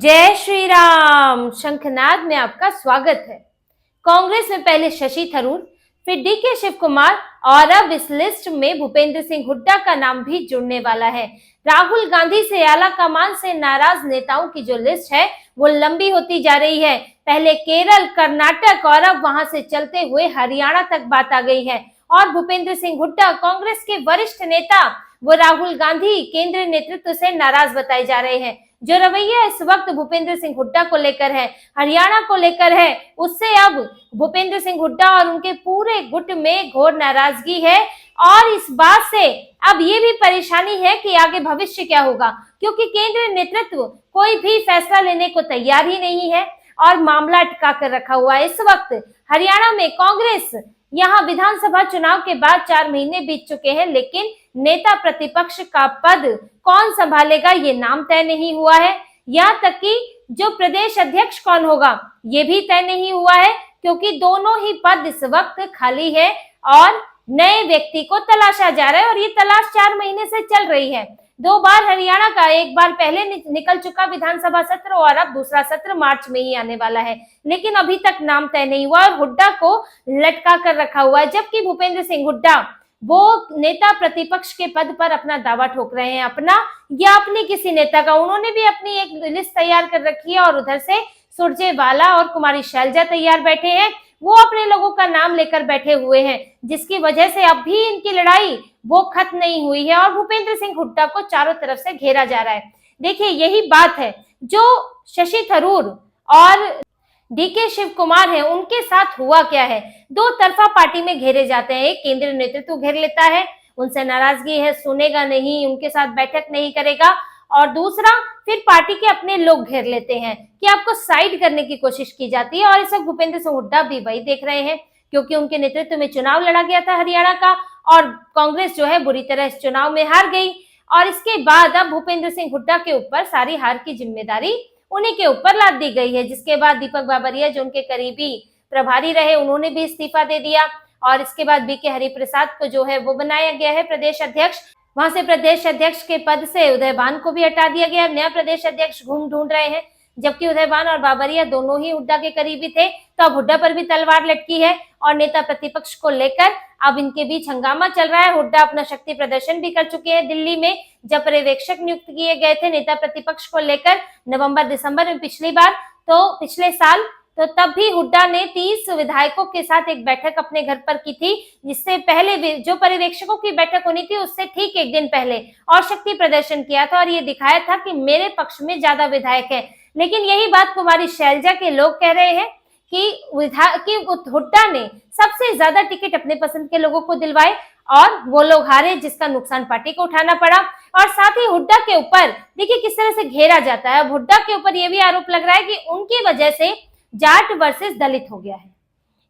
जय श्री राम। शंखनाद में आपका स्वागत है। कांग्रेस में पहले शशि थरूर, फिर डीके शिव कुमार और अब इस लिस्ट में भूपेंद्र सिंह हुड्डा का नाम भी जुड़ने वाला है। राहुल गांधी से आला कमान से नाराज नेताओं की जो लिस्ट है वो लंबी होती जा रही है। पहले केरल, कर्नाटक और अब वहां से चलते हुए हरियाणा तक बात आ गई है। और भूपेंद्र सिंह हुड्डा कांग्रेस के वरिष्ठ नेता वो राहुल गांधी केंद्रीय नेतृत्व से नाराज बताए जा रहे हैं। जो रवैया इस वक्त भूपेंद्र सिंह हुड्डा को लेकर है, हरियाणा को लेकर है, उससे अब भूपेंद्र सिंह हुड्डा और उनके पूरे गुट में घोर नाराजगी है। और इस बात से अब ये भी परेशानी है कि आगे भविष्य क्या होगा, क्योंकि केंद्रीय नेतृत्व कोई भी फैसला लेने को तैयार ही नहीं है और मामला अटका कर रखा हुआ है। इस वक्त हरियाणा में कांग्रेस यहाँ विधानसभा चुनाव के बाद 4 महीने बीत चुके हैं, लेकिन नेता प्रतिपक्ष का पद कौन संभालेगा ये नाम तय नहीं हुआ है। यहाँ तक कि जो प्रदेश अध्यक्ष कौन होगा ये भी तय नहीं हुआ है, क्योंकि दोनों ही पद इस वक्त खाली है और नए व्यक्ति को तलाशा जा रहा है। और ये तलाश 4 महीने से चल रही है। 2 बार हरियाणा का, एक बार पहले निकल चुका विधानसभा सत्र और अब दूसरा सत्र मार्च में ही आने वाला है, लेकिन अभी तक नाम तय नहीं हुआ और हुड्डा को लटका कर रखा हुआ है। जबकि भूपेंद्र सिंह हुड्डा वो नेता प्रतिपक्ष के पद पर अपना दावा ठोक रहे हैं, अपना या अपने किसी नेता का। उन्होंने भी अपनी एक लिस्ट तैयार कर रखी है और उधर से सुरजेवाला और कुमारी शैलजा तैयार बैठे हैं। वो अपने लोगों का नाम लेकर बैठे हुए हैं, जिसकी वजह से अब भी इनकी लड़ाई वो खत्म नहीं हुई है और भूपेंद्र सिंह हुड्डा को चारों तरफ से घेरा जा रहा है। देखिए, यही बात है जो शशि थरूर और डीके शिव कुमार है उनके साथ हुआ क्या है। 2 तरफा पार्टी में घेरे जाते हैं। एक केंद्रीय नेतृत्व घेर लेता है, उनसे नाराजगी है, सुनेगा नहीं, उनके साथ बैठक नहीं करेगा। और दूसरा फिर पार्टी के अपने लोग घेर लेते हैं कि आपको साइड करने की कोशिश की जाती है। और इस वक्त भूपेंद्र सिंह हुड्डा भी वही देख रहे हैं, क्योंकि उनके नेतृत्व में चुनाव लड़ा गया था हरियाणा का और कांग्रेस जो है बुरी तरह इस चुनाव में हार गई। और इसके बाद अब भूपेंद्र सिंह हुड्डा के ऊपर सारी हार की जिम्मेदारी उन्हीं के ऊपर लाद दी गई है। जिसके बाद दीपक बाबरिया जो उनके करीबी प्रभारी रहे, उन्होंने भी इस्तीफा दे दिया। और इसके बाद बीके हरिप्रसाद को जो है वो बनाया गया है प्रदेश अध्यक्ष। वहां से प्रदेश अध्यक्ष के पद से उदयभान को भी हटा दिया गया। नया प्रदेश अध्यक्ष ढूंढ रहे हैं। जबकि उदयभान और बाबरिया दोनों ही हुड्डा के करीबी थे, तो अब हुड्डा पर भी तलवार लटकी है और नेता प्रतिपक्ष को लेकर अब इनके बीच हंगामा चल रहा है। हुड्डा अपना शक्ति प्रदर्शन भी कर चुके हैं दिल्ली में, जब पर्यवेक्षक नियुक्त किए गए थे नेता प्रतिपक्ष को लेकर नवंबर-दिसंबर में पिछली बार, तो पिछले साल, तो तब भी हुड्डा ने 30 विधायकों के साथ एक बैठक अपने घर पर की थी, जिससे पहले जो पर्यवेक्षकों की बैठक होनी थी उससे ठीक 1 दिन पहले, और शक्ति प्रदर्शन किया था और ये दिखाया था कि मेरे पक्ष में ज्यादा विधायक है। लेकिन यही बात कुमारी शैलजा के लोग कह रहे हैं कि हुड्डा ने सबसे ज्यादा टिकट अपने पसंद के लोगों को दिलवाए और वो लोग हारे, जिसका नुकसान पार्टी को उठाना पड़ा। और साथ ही हुड्डा के ऊपर देखिए किस तरह से घेरा जाता है। अब हुड्डा के ऊपर यह भी आरोप लग रहा है कि उनकी वजह से जाट वर्सेस दलित हो गया है,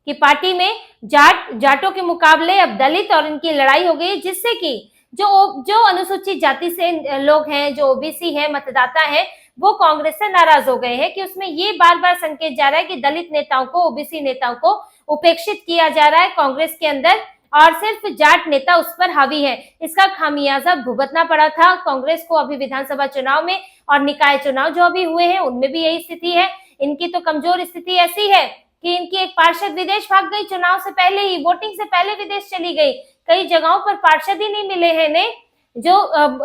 कि पार्टी में जाटों के मुकाबले अब दलित और इनकी लड़ाई हो गई, जिससे कि जो अनुसूचित जाति से लोग हैं, जो ओबीसी है, मतदाता है, वो कांग्रेस से नाराज हो गए हैं कि उसमें ये बार बार संकेत जा रहा है कि दलित नेताओं को, ओबीसी नेताओं को उपेक्षित किया जा रहा है कांग्रेस के अंदर और सिर्फ जाट नेता उस पर हावी है। इसका खामियाजा भुगतना पड़ा था कांग्रेस को अभी विधानसभा चुनाव में, और निकाय चुनाव जो अभी हुए हैं उनमें भी यही स्थिति है। इनकी तो कमजोर स्थिति ऐसी है कि इनकी एक पार्षद विदेश भाग गई, चुनाव से पहले ही, वोटिंग से पहले विदेश चली गई। कई जगहों पर पार्षद ही नहीं मिले हैं ने, जो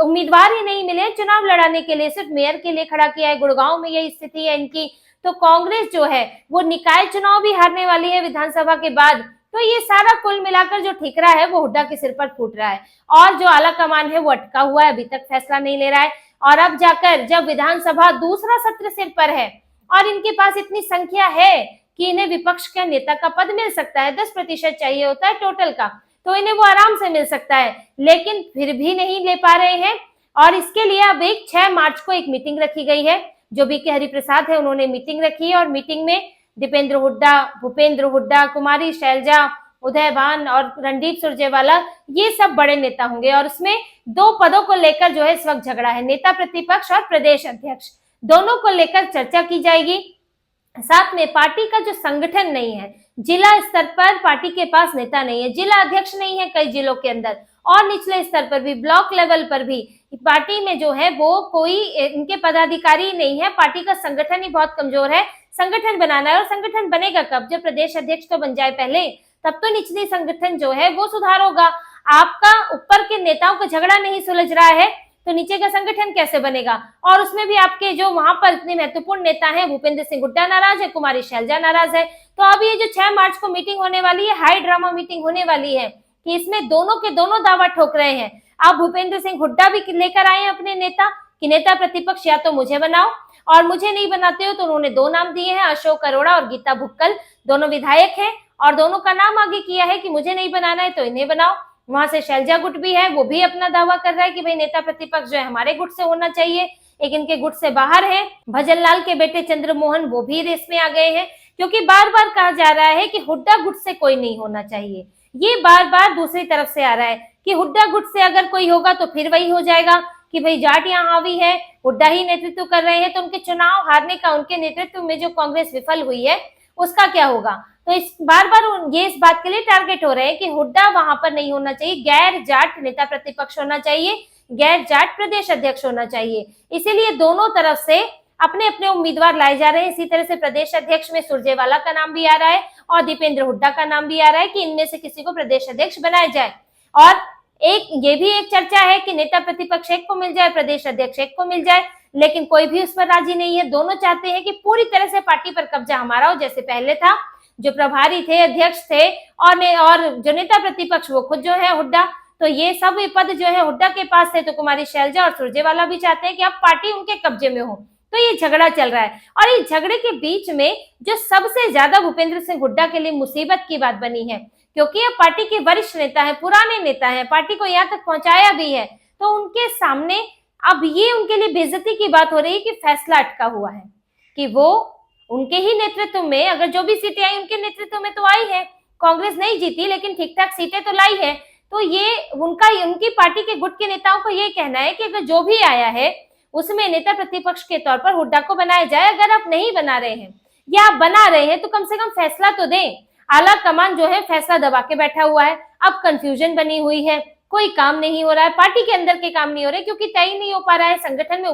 उम्मीदवार ही नहीं मिले चुनाव लड़ाने के लिए, सिर्फ मेयर के लिए खड़ा किया है। गुड़गांव में यही स्थिति है इनकी। तो कांग्रेस जो है वो निकाय चुनाव भी हारने वाली है विधानसभा के बाद। तो ये सारा कुल मिलाकर जो ठिकरा है वो हुड्डा के सिर पर फूट रहा है और जो आला कमान है वो अटका हुआ है, अभी तक फैसला नहीं ले रहा है। और अब जाकर जब विधानसभा दूसरा सत्र सिर पर है और इनके पास इतनी संख्या है कि इन्हें विपक्ष के नेता का पद मिल सकता है, 10% चाहिए होता है टोटल का, तो इन्हें वो आराम से मिल सकता है, लेकिन फिर भी नहीं ले पा रहे हैं। और इसके लिए अब 6 मार्च को एक मीटिंग रखी गई है। जो बीके हरिप्रसाद है उन्होंने मीटिंग रखी है और मीटिंग में दीपेंद्र हुड्डा, भूपेंद्र हुड्डा, कुमारी शैलजा, उदयभान और रणदीप सुरजेवाला, ये सब बड़े नेता होंगे। और उसमें 2 पदों को लेकर जो है इस वक्त झगड़ा है, नेता प्रतिपक्ष और प्रदेश अध्यक्ष, दोनों को लेकर चर्चा की जाएगी। साथ में पार्टी का जो संगठन नहीं है, जिला स्तर पर पार्टी के पास नेता नहीं है, जिला अध्यक्ष नहीं है कई जिलों के अंदर, और निचले स्तर पर भी, ब्लॉक लेवल पर भी पार्टी में जो है वो कोई इनके पदाधिकारी नहीं है, पार्टी का संगठन ही बहुत कमजोर है। संगठन बनाना है, और संगठन बनेगा कब? जब प्रदेश अध्यक्ष तो बन जाए पहले, तब तो निचली संगठन जो है वो सुधार होगा। आपका ऊपर के नेताओं का झगड़ा नहीं सुलझ रहा है तो नीचे का संगठन कैसे बनेगा? और उसमें भी आपके जो वहां पर इतने महत्वपूर्ण नेता हैं, भूपेंद्र सिंह हुड्डा नाराज है, कुमारी शैलजा नाराज है। तो अब ये जो 6 मार्च को मीटिंग होने वाली है, हाई ड्रामा मीटिंग होने वाली है कि इसमें दोनों के दोनों दावा ठोक रहे हैं। अब भूपेंद्र सिंह हुड्डा भी लेकर आए हैं अपने नेता कि नेता प्रतिपक्ष या तो मुझे बनाओ, और मुझे नहीं बनाते हो तो उन्होंने 2 नाम दिए हैं, अशोक अरोड़ा और गीता भुक्कल। दोनों विधायक हैं और दोनों का नाम आगे किया है कि मुझे नहीं बनाना है तो इन्हें बनाओ। वहां से शैलजा गुट भी है, वो भी अपना दावा कर रहा है कि भाई नेता प्रतिपक्ष जो है हमारे गुट से होना चाहिए। एक इनके गुट से बाहर है भजन लाल के बेटे चंद्रमोहन, वो भी रेस में आ गए हैं, क्योंकि बार बार कहा जा रहा है कि हुड्डा गुट से कोई नहीं होना चाहिए। ये बार बार दूसरी तरफ से आ रहा है कि हुड्डा गुट से अगर कोई होगा तो फिर वही हो जाएगा कि भाई जाट यहाँ हावी है, हुड्डा ही नेतृत्व कर रहे हैं, तो उनके चुनाव हारने का, उनके नेतृत्व में जो कांग्रेस विफल हुई है उसका क्या होगा? तो इस बार बार ये इस बात के लिए टारगेट हो रहे हैं कि हुड्डा वहां पर नहीं होना चाहिए, गैर जाट नेता प्रतिपक्ष होना चाहिए, गैर जाट प्रदेश अध्यक्ष होना चाहिए। इसीलिए दोनों तरफ से अपने अपने उम्मीदवार लाए जा रहे हैं। इसी तरह से प्रदेश अध्यक्ष में सुरजेवाला का नाम भी आ रहा है और दीपेंद्र हुड्डा का नाम भी आ रहा है कि इनमें से किसी को प्रदेश अध्यक्ष बनाया जाए। और ये भी एक चर्चा है कि नेता प्रतिपक्ष एक को मिल जाए, प्रदेश अध्यक्ष एक को मिल जाए, लेकिन कोई भी उस पर राजी नहीं है। दोनों चाहते हैं कि पूरी तरह से पार्टी पर कब्जा हमारा हो, जैसे पहले था, जो प्रभारी थे, अध्यक्ष थे, और जो नेता प्रतिपक्ष वो खुद जो है हुड्डा। तो ये सब पद जो है हुड्डा के पास थे, तो कुमारी शैलजा और सुरजेवाला भी चाहते हैं कि अब पार्टी उनके कब्जे में हो। तो ये झगड़ा चल रहा है, और इस झगड़े के बीच में जो सबसे ज्यादा भूपेंद्र सिंह हुड्डा के लिए मुसीबत की बात बनी है, क्योंकि अब पार्टी के वरिष्ठ नेता है, पुराने नेता है, पार्टी को यहाँ तक पहुंचाया भी है, तो उनके सामने अब ये उनके लिए बेइज्जती की बात हो रही है कि फैसला अटका हुआ है कि वो उनके ही नेतृत्व में, अगर जो भी सीटें आई उनके नेतृत्व में तो आई है, कांग्रेस नहीं जीती लेकिन ठीक ठाक सीटें तो लाई है। तो ये उनकी पार्टी के गुट के नेताओं को ये कहना है कि अगर जो भी आया है उसमें नेता प्रतिपक्ष के तौर पर हुड्डा को बनाया जाए। अगर आप नहीं बना रहे हैं या आप बना रहे हैं तो कम से कम फैसला तो दें। आला कमान जो है फैसला दबा के बैठा हुआ है। अब कंफ्यूजन बनी हुई है, कोई काम नहीं हो रहा है, पार्टी के अंदर के काम नहीं हो रहे क्योंकि तय नहीं हो पा रहा है। संगठन में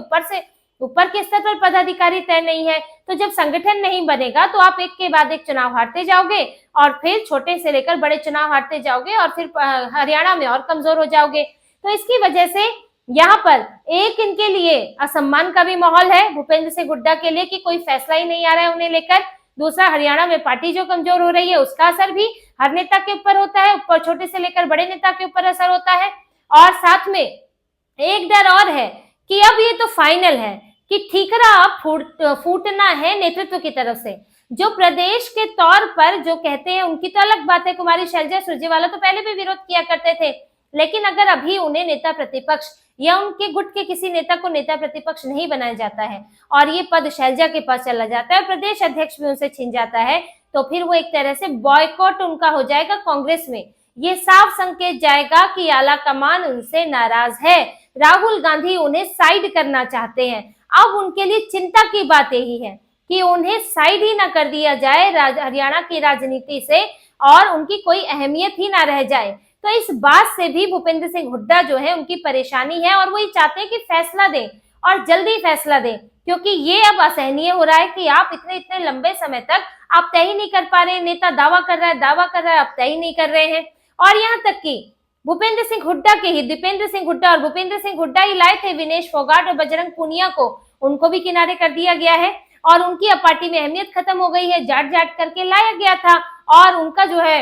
ऊपर के स्तर पर पदाधिकारी तय नहीं है, तो जब संगठन नहीं बनेगा तो आप एक के बाद एक चुनाव हारते जाओगे और फिर छोटे से लेकर बड़े चुनाव हारते जाओगे और फिर हरियाणा में और कमजोर हो जाओगे। तो इसकी वजह से यहाँ पर एक इनके लिए असम्मान का भी माहौल है भूपेंद्र सिंह हुड्डा के लिए कि कोई फैसला ही नहीं आ रहा है उन्हें लेकर। दूसरा, हरियाणा में पार्टी जो कमजोर हो रही है उसका असर भी हर नेता के ऊपर होता है, ऊपर छोटे से लेकर बड़े नेता के ऊपर असर होता है। और साथ में एक डर और है कि अब ये तो फाइनल है कि ठीकरा अब फूटना है नेतृत्व की तरफ से। जो प्रदेश के तौर पर जो कहते हैं उनकी तो अलग बात है, कुमारी शैलजा सुरजेवाला तो पहले भी विरोध किया करते थे, लेकिन अगर अभी उन्हें नेता प्रतिपक्ष या उनके गुट के किसी नेता को नेता प्रतिपक्ष नहीं बनाया जाता है और ये पद शैलजा के पास चला जाता है, प्रदेश अध्यक्ष भी उनसे छीन जाता है, तो फिर वो एक तरह से बॉयकॉट उनका हो जाएगा कांग्रेस में। ये साफ संकेत जाएगा कि आला कमान उनसे नाराज है, राहुल गांधी उन्हें साइड करना चाहते हैं। अब उनके लिए चिंता की बात यही है कि उन्हें साइड ही ना कर दिया जाए हरियाणा की राजनीति से और उनकी कोई अहमियत ही ना रह जाए। तो इस बात से भी भूपेंद्र सिंह हुड्डा जो है उनकी परेशानी है और वो ये चाहते हैं कि फैसला दें और जल्दी फैसला दें, क्योंकि ये अब असहनीय हो रहा है कि आप इतने लंबे समय तक आप तय ही नहीं कर पा रहे हैं। नेता दावा कर रहा है, आप तय ही नहीं कर रहे हैं। और यहाँ तक कि भूपेंद्र सिंह हुड्डा के ही दीपेंद्र सिंह हुड्डा और भूपेंद्र सिंह हुड्डा ही लाए थे विनेश फोगाट और बजरंग पूनिया को, उनको भी किनारे कर दिया गया है और उनकी अब पार्टी में अहमियत खत्म हो गई है। जाट करके लाया गया था और उनका जो है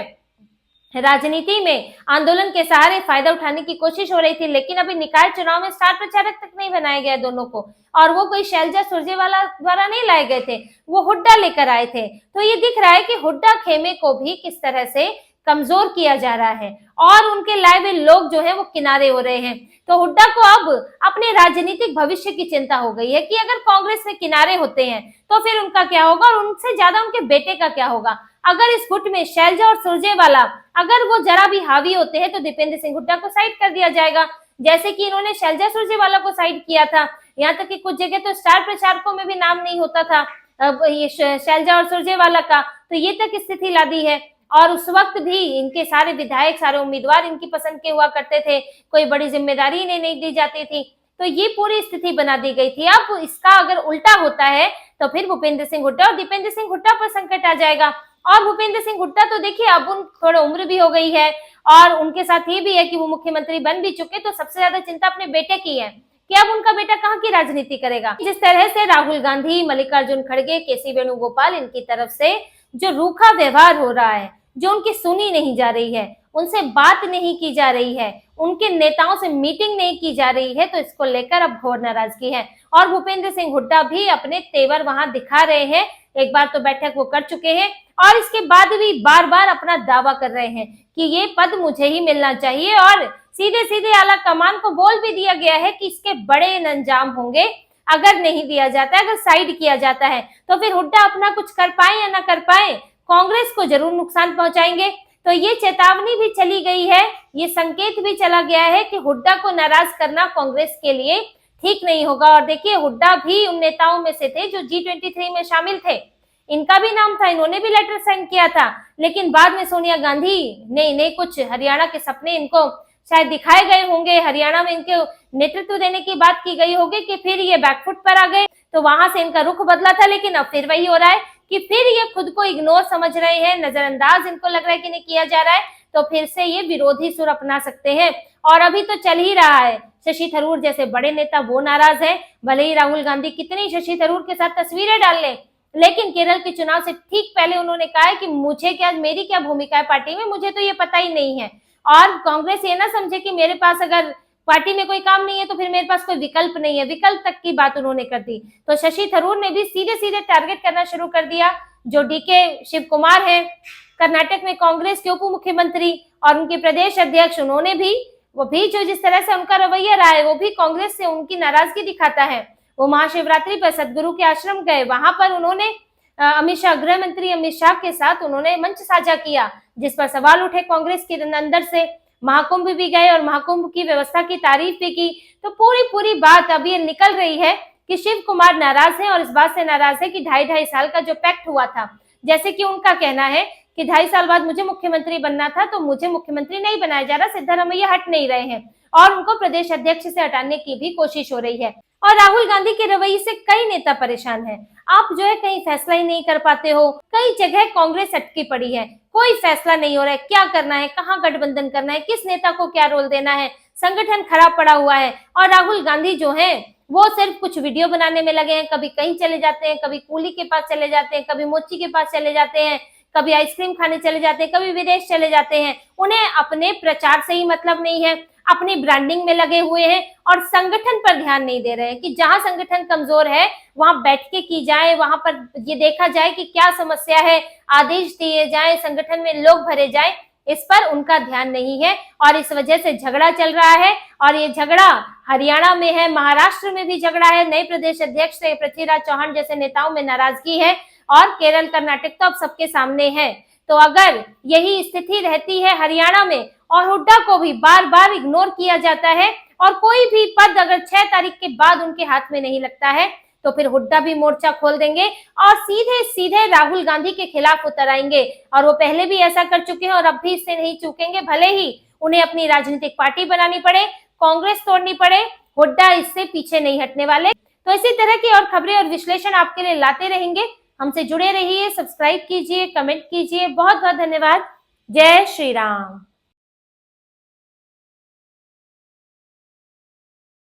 राजनीति में आंदोलन के सहारे फायदा उठाने की कोशिश हो रही थी, लेकिन अभी निकाय चुनाव में स्टार प्रचारक तक नहीं बनाया गया दोनों को, और वो कोई शैलजा सुरजेवाला द्वारा नहीं लाए गए थे, वो हुड्डा लेकर आए थे। तो ये दिख रहा है कि हुड्डा खेमे को भी किस तरह से कमजोर किया जा रहा है और उनके लाए हुए लोग जो है वो किनारे हो रहे हैं। तो हुड्डा को अब अपने राजनीतिक भविष्य की चिंता हो गई है कि अगर कांग्रेस में किनारे होते हैं तो फिर उनका क्या होगा और उनसे ज्यादा उनके बेटे का क्या होगा। अगर इस गुट में शैलजा और सुरजेवाला अगर वो जरा भी हावी होते हैं तो दीपेंद्र सिंह हुड्डा को साइड कर दिया जाएगा, जैसे कि इन्होंने शैलजा सुरजेवाला को साइड किया था। यहाँ तक कि कुछ जगह तो स्टार प्रचारकों में भी नाम नहीं होता था ये शैलजा और सुरजेवाला का, तो ये तक स्थिति ला दी है। और उस वक्त भी इनके सारे विधायक, सारे उम्मीदवार इनकी पसंद के हुआ करते थे, कोई बड़ी जिम्मेदारी इन्हें नहीं दी जाती थी। तो ये पूरी स्थिति बना दी गई थी। अब इसका अगर उल्टा होता है तो फिर भूपेंद्र सिंह हुड्डा और दीपेंद्र सिंह हुड्डा पर संकट आ जाएगा। और भूपेंद्र सिंह हुड्डा तो देखिए अब उन थोड़ा उम्र भी हो गई है और उनके साथ ये भी है कि वो मुख्यमंत्री बन भी चुके, तो सबसे ज्यादा चिंता अपने बेटे की है कि अब उनका बेटा कहाँ की राजनीति करेगा। जिस तरह से राहुल गांधी, मल्लिकार्जुन खड़गे, केसी वेणुगोपाल इनकी तरफ से जो रूखा व्यवहार हो रहा है, जो उनकी सुनी नहीं जा रही है, उनसे बात नहीं की जा रही है, उनके नेताओं से मीटिंग नहीं की जा रही है, तो इसको लेकर अब घोर नाराजगी है। और भूपेंद्र सिंह हुड्डा भी अपने तेवर वहां दिखा रहे हैं। एक बार तो बैठक वो कर चुके हैं और इसके बाद भी बार बार अपना दावा कर रहे हैं कि ये पद मुझे ही मिलना चाहिए। और सीधे सीधे आला कमान को बोल भी दिया गया है कि इसके बड़े अंजाम होंगे अगर नहीं दिया जाता है, अगर साइड किया जाता है तो फिर हुड्डा अपना कुछ कर पाए या ना कर पाए, कांग्रेस को जरूर नुकसान पहुंचाएंगे। तो ये चेतावनी भी चली गई है, ये संकेत भी चला गया है कि हुड्डा को नाराज करना कांग्रेस के लिए ठीक नहीं होगा। और देखिए हुड्डा भी उन नेताओं में से थे जो G23 में शामिल थे, इनका भी नाम था, इन्होंने भी लेटर साइन किया था, लेकिन बाद में सोनिया गांधी ने कुछ हरियाणा के सपने इनको शायद दिखाए गए होंगे, हरियाणा में इनके नेतृत्व देने की बात की गई होगी कि फिर ये बैकफुट पर आ गए, तो वहां से इनका रुख बदला था। लेकिन अब फिर वही हो रहा है कि फिर ये खुद को इग्नोर समझ रहे हैं, नजरअंदाज इनको लग रहा है कि नहीं किया जा रहा है, तो फिर से ये विरोधी सुर अपना सकते हैं। और अभी तो चल ही रहा है, शशि थरूर जैसे बड़े नेता वो नाराज है, भले ही राहुल गांधी कितनी शशि थरूर के साथ तस्वीरें डाल लें, लेकिन केरल के चुनाव से ठीक पहले उन्होंने कहा है कि मुझे क्या, मेरी क्या भूमिका है पार्टी में, मुझे तो ये पता ही नहीं है। और कांग्रेस ये ना समझे कि मेरे पास अगर पार्टी में कोई काम नहीं है तो फिर मेरे पास कोई विकल्प नहीं है, विकल्प तक की बात उन्होंने कर दी। तो शशि थरूर ने भी सीधे सीधे टारगेट करना शुरू कर दिया। जो डीके शिव कुमार है, कर्नाटक में कांग्रेस के उप मुख्यमंत्री और उनके प्रदेश अध्यक्ष, उन्होंने भी वो भी जो जिस तरह से उनका रवैया रहा है वो भी कांग्रेस से उनकी नाराजगी दिखाता है। वो महाशिवरात्रि पर सदगुरु के आश्रम गए, वहां पर उन्होंने अमित शाह, गृह मंत्री अमित शाह के साथ उन्होंने मंच साझा किया, जिस पर सवाल उठे कांग्रेस के अंदर से। महाकुंभ भी गए और महाकुंभ की व्यवस्था की तारीफ भी की। तो पूरी बात अब ये निकल रही है कि शिव कुमार नाराज है और इस बात से नाराज है कि 2.5 साल का जो पैक्ट हुआ था, जैसे कि उनका कहना है कि 2.5 साल बाद मुझे मुख्यमंत्री बनना था, तो मुझे मुख्यमंत्री नहीं बनाया जा रहा, सिद्धारमैया हट नहीं रहे हैं और उनको प्रदेश अध्यक्ष से हटाने की भी कोशिश हो रही है। और राहुल गांधी के रवैये से कई नेता परेशान हैं। आप जो है कहीं फैसला ही नहीं कर पाते हो, कई जगह कांग्रेस अटकी पड़ी है, कोई फैसला नहीं हो रहा है, क्या करना है, कहाँ गठबंधन करना है, किस नेता को क्या रोल देना है, संगठन खराब पड़ा हुआ है। और राहुल गांधी जो है वो सिर्फ कुछ वीडियो बनाने में लगे हैं, कभी कहीं चले जाते हैं, कभी कूली के पास चले जाते हैं, कभी मोची के पास चले जाते हैं, कभी आइसक्रीम खाने चले जाते हैं, कभी विदेश चले जाते हैं। उन्हें अपने प्रचार से ही मतलब नहीं है, अपनी ब्रांडिंग में लगे हुए हैं और संगठन पर ध्यान नहीं दे रहे हैं कि जहां संगठन कमजोर है वहां बैठ के की जाए, वहां पर ये देखा जाए कि क्या समस्या है, आदेश दिए जाए, संगठन में लोग भरे जाए, इस पर उनका ध्यान नहीं है। और इस वजह से झगड़ा चल रहा है और ये झगड़ा हरियाणा में है, महाराष्ट्र में भी झगड़ा है, नए प्रदेश अध्यक्ष पृथ्वीराज चौहान जैसे नेताओं में नाराजगी है और केरल, कर्नाटक तो अब सबके सामने है। तो अगर यही स्थिति रहती है हरियाणा में और हुड्डा को भी बार बार इग्नोर किया जाता है और कोई भी पद अगर 6 तारीख के बाद उनके हाथ में नहीं लगता है, तो फिर हुड्डा भी मोर्चा खोल देंगे और सीधे सीधे राहुल गांधी के खिलाफ उतर आएंगे। और वो पहले भी ऐसा कर चुके हैं और अब भी इससे नहीं चूकेंगे, भले ही उन्हें अपनी राजनीतिक पार्टी बनानी पड़े, कांग्रेस तोड़नी पड़े, हुड्डा इससे पीछे नहीं हटने वाले। तो इसी तरह की और खबरें और विश्लेषण आपके लिए लाते रहेंगे। हमसे जुड़े रहिए, सब्सक्राइब कीजिए, कमेंट कीजिए। बहुत बहुत धन्यवाद। जय श्री राम।